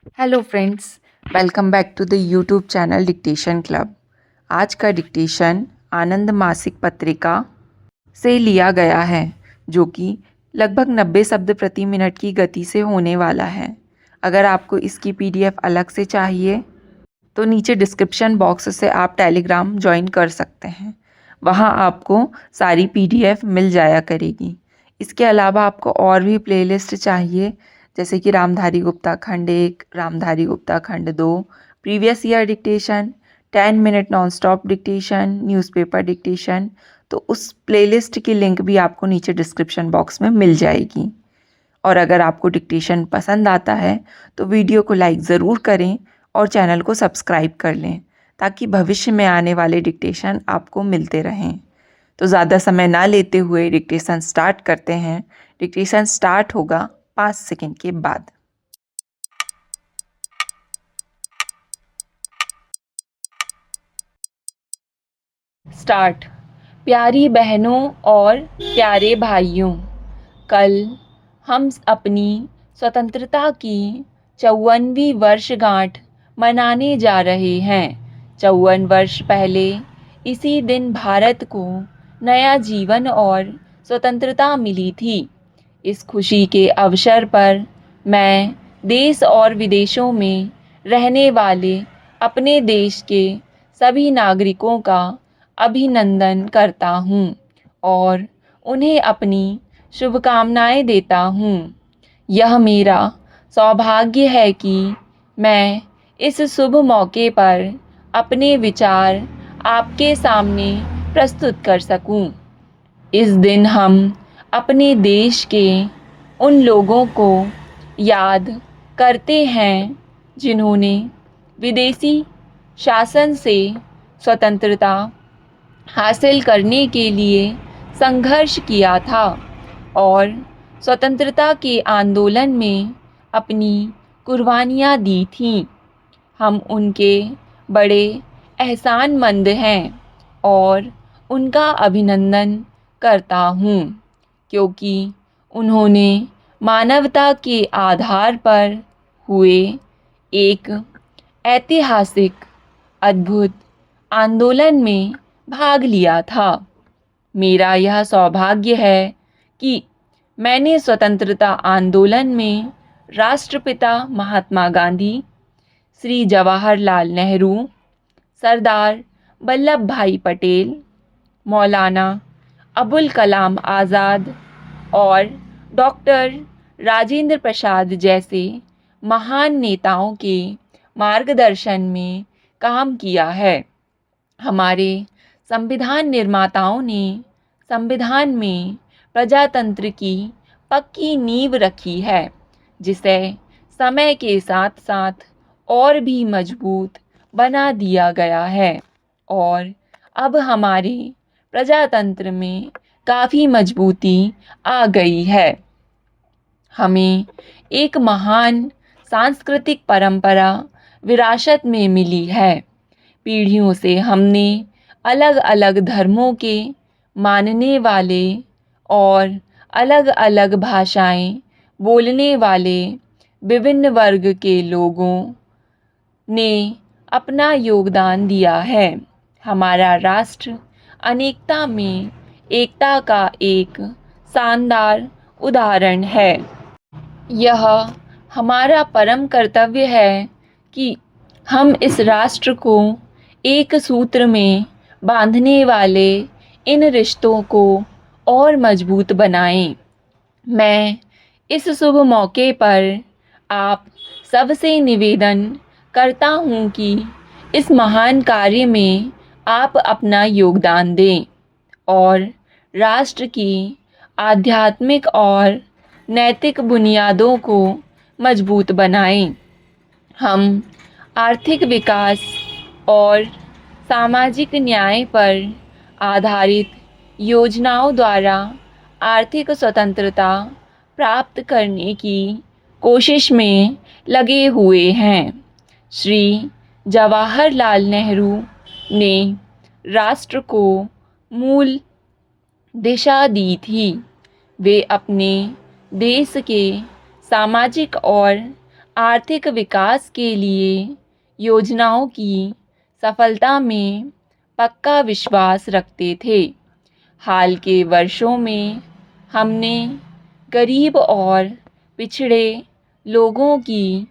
Hello friends, welcome back to the YouTube channel dictation club. आज का dictation आनंद मासिक पत्रिका से लिया गया है, जो कि लगभग 90 शब्द प्रति मिनट की गति से होने वाला है। अगर आपको इसकी पीडीएफ अलग से चाहिए तो नीचे डिस्क्रिप्शन बॉक्स से आप टेलीग्राम ज्वाइन कर सकते हैं। वहाँ आपको सारी पीडीएफ मिल जाया करेगी। इसके अलावा आपको और भी प्लेलिस्ट चाहिए, जैसे कि रामधारी गुप्ता खंड 1, रामधारी गुप्ता खंड 2, previous year dictation, 10 minute non stop dictation, newspaper dictation, तो उस प्लेलिस्ट की लिंक भी आपको नीचे डिस्क्रिप्शन बॉक्स में मिल जाएगी। और अगर आपको डिक्टेशन पसंद आता है तो वीडियो को लाइक ज़रूर करें और चैनल को सब्सक्राइब कर लें, ताकि भविष्य में आने वाले डिक्टेशन आपको मिलते रहें। तो ज़्यादा समय ना लेते हुए डिक्टेशन स्टार्ट करते हैं। डिक्टेशन स्टार्ट होगा 5 सेकंड के बाद। स्टार्ट। प्यारी बहनों और प्यारे भाइयों, कल हम अपनी स्वतंत्रता की 54वीं वर्षगांठ मनाने जा रहे हैं। 54 वर्ष पहले इसी दिन भारत को नया जीवन और स्वतंत्रता मिली थी। इस खुशी के अवसर पर मैं देश और विदेशों में रहने वाले अपने देश के सभी नागरिकों का अभिनंदन करता हूँ और उन्हें अपनी शुभकामनाएं देता हूँ। यह मेरा सौभाग्य है कि मैं इस शुभ मौके पर अपने विचार आपके सामने प्रस्तुत कर सकूं। इस दिन हम अपने देश के उन लोगों को याद करते हैं जिन्होंने विदेशी शासन से स्वतंत्रता हासिल करने के लिए संघर्ष किया था और स्वतंत्रता के आंदोलन में अपनी कुर्बानियाँ दी थीं। हम उनके बड़े एहसानमंद हैं और उनका अभिनंदन करता हूँ, क्योंकि उन्होंने मानवता के आधार पर हुए एक ऐतिहासिक अद्भुत आंदोलन में भाग लिया था। मेरा यह सौभाग्य है कि मैंने स्वतंत्रता आंदोलन में राष्ट्रपिता महात्मा गांधी, श्री जवाहरलाल नेहरू, सरदार वल्लभ भाई पटेल, मौलाना अबुल कलाम आज़ाद और डॉक्टर राजेंद्र प्रसाद जैसे महान नेताओं के मार्गदर्शन में काम किया है। हमारे संविधान निर्माताओं ने संविधान में प्रजातंत्र की पक्की नींव रखी है, जिसे समय के साथ साथ और भी मजबूत बना दिया गया है और अब हमारे प्रजातंत्र में काफ़ी मजबूती आ गई है। हमें एक महान सांस्कृतिक परंपरा विरासत में मिली है। पीढ़ियों से हमने अलग अलग धर्मों के मानने वाले और अलग अलग भाषाएं बोलने वाले विभिन्न वर्ग के लोगों ने अपना योगदान दिया है। हमारा राष्ट्र अनेकता में एकता का एक शानदार उदाहरण है। यह हमारा परम कर्तव्य है कि हम इस राष्ट्र को एक सूत्र में बांधने वाले इन रिश्तों को और मजबूत बनाएं। मैं इस शुभ मौके पर आप सबसे निवेदन करता हूँ कि इस महान कार्य में आप अपना योगदान दें और राष्ट्र की आध्यात्मिक और नैतिक बुनियादों को मजबूत बनाएं। हम आर्थिक विकास और सामाजिक न्याय पर आधारित योजनाओं द्वारा आर्थिक स्वतंत्रता प्राप्त करने की कोशिश में लगे हुए हैं। श्री जवाहरलाल नेहरू ने राष्ट्र को मूल दिशा दी थी। वे अपने देश के सामाजिक और आर्थिक विकास के लिए योजनाओं की सफलता में पक्का विश्वास रखते थे। हाल के वर्षों में हमने गरीब और पिछड़े लोगों की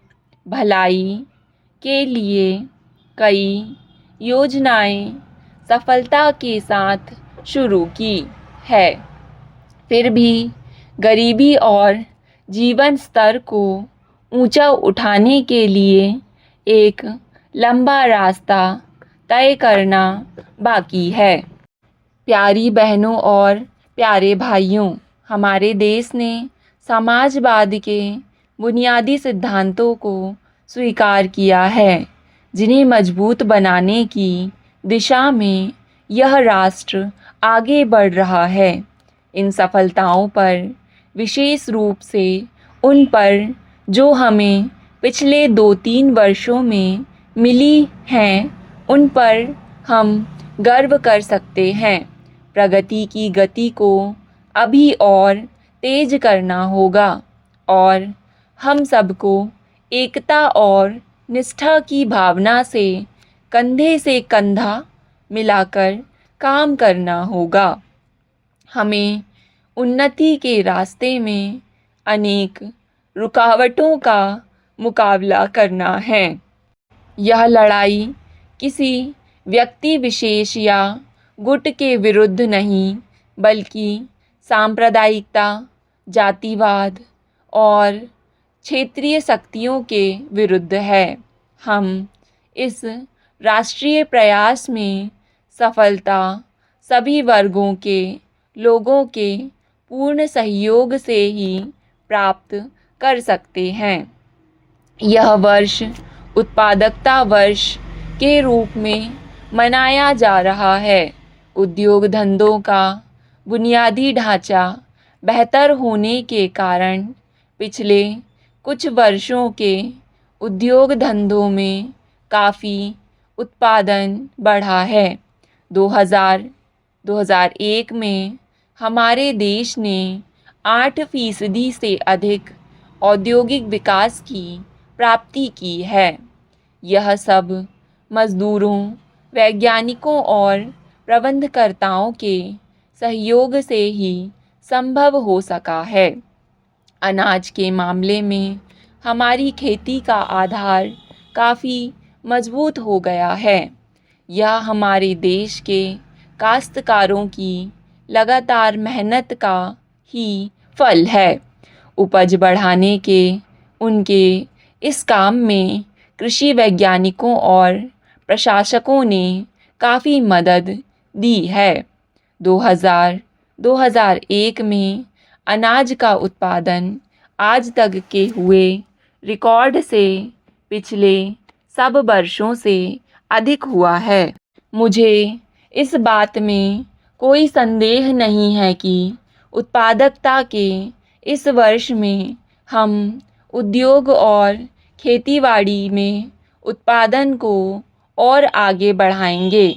भलाई के लिए कई योजनाएं सफलता के साथ शुरू की है। फिर भी गरीबी और जीवन स्तर को ऊंचा उठाने के लिए एक लंबा रास्ता तय करना बाकी है। प्यारी बहनों और प्यारे भाइयों, हमारे देश ने समाजवाद के बुनियादी सिद्धांतों को स्वीकार किया है, जिन्हें मजबूत बनाने की दिशा में यह राष्ट्र आगे बढ़ रहा है। इन सफलताओं पर, विशेष रूप से उन पर जो हमें पिछले 2-3 वर्षों में मिली हैं, उन पर हम गर्व कर सकते हैं। प्रगति की गति को अभी और तेज करना होगा और हम सबको एकता और निष्ठा की भावना से कंधा मिलाकर काम करना होगा। हमें उन्नति के रास्ते में अनेक रुकावटों का मुकाबला करना है। यह लड़ाई किसी व्यक्ति विशेष या गुट के विरुद्ध नहीं, बल्कि सांप्रदायिकता, जातिवाद और क्षेत्रीय शक्तियों के विरुद्ध है। हम इस राष्ट्रीय प्रयास में सफलता सभी वर्गों के लोगों के पूर्ण सहयोग से ही प्राप्त कर सकते हैं। यह वर्ष उत्पादकता वर्ष के रूप में मनाया जा रहा है। उद्योग धंधों का बुनियादी ढांचा बेहतर होने के कारण पिछले कुछ वर्षों के उद्योग धंधों में काफ़ी उत्पादन बढ़ा है। 2001 में हमारे देश ने 8% से अधिक औद्योगिक विकास की प्राप्ति की है। यह सब मज़दूरों, वैज्ञानिकों और प्रबंधकर्ताओं के सहयोग से ही संभव हो सका है। अनाज के मामले में हमारी खेती का आधार काफ़ी मजबूत हो गया है। यह हमारे देश के काश्तकारों की लगातार मेहनत का ही फल है। उपज बढ़ाने के उनके इस काम में कृषि वैज्ञानिकों और प्रशासकों ने काफ़ी मदद दी है। 2001 में अनाज का उत्पादन आज तक के हुए रिकॉर्ड से पिछले सब वर्षों से अधिक हुआ है। मुझे इस बात में कोई संदेह नहीं है कि उत्पादकता के इस वर्ष में हम उद्योग और खेतीबाड़ी में उत्पादन को और आगे बढ़ाएंगे।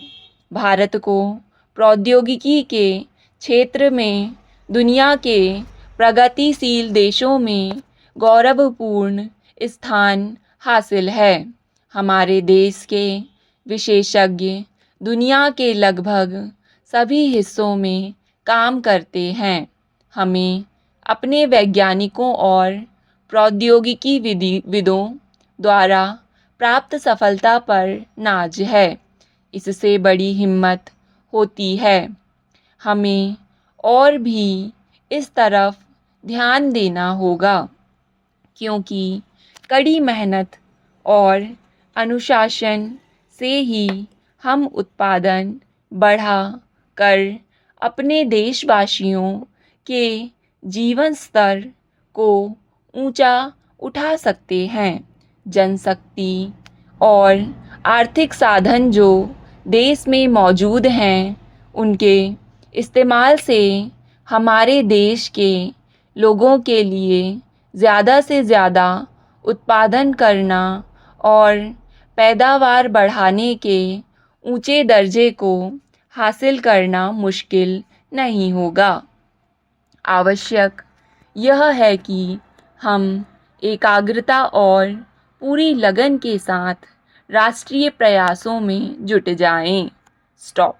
भारत को प्रौद्योगिकी के क्षेत्र में दुनिया के प्रगतिशील देशों में गौरवपूर्ण स्थान हासिल है। हमारे देश के विशेषज्ञ दुनिया के लगभग सभी हिस्सों में काम करते हैं। हमें अपने वैज्ञानिकों और प्रौद्योगिकी विदों द्वारा प्राप्त सफलता पर नाज है। इससे बड़ी हिम्मत होती है। हमें और भी इस तरफ ध्यान देना होगा, क्योंकि कड़ी मेहनत और अनुशासन से ही हम उत्पादन बढ़ा कर अपने देशवासियों के जीवन स्तर को ऊंचा उठा सकते हैं। जनशक्ति और आर्थिक साधन जो देश में मौजूद हैं, उनके इस्तेमाल से हमारे देश के लोगों के लिए ज़्यादा से ज़्यादा उत्पादन करना और पैदावार बढ़ाने के ऊंचे दर्जे को हासिल करना मुश्किल नहीं होगा। आवश्यक यह है कि हम एकाग्रता और पूरी लगन के साथ राष्ट्रीय प्रयासों में जुट जाएं। स्टॉप।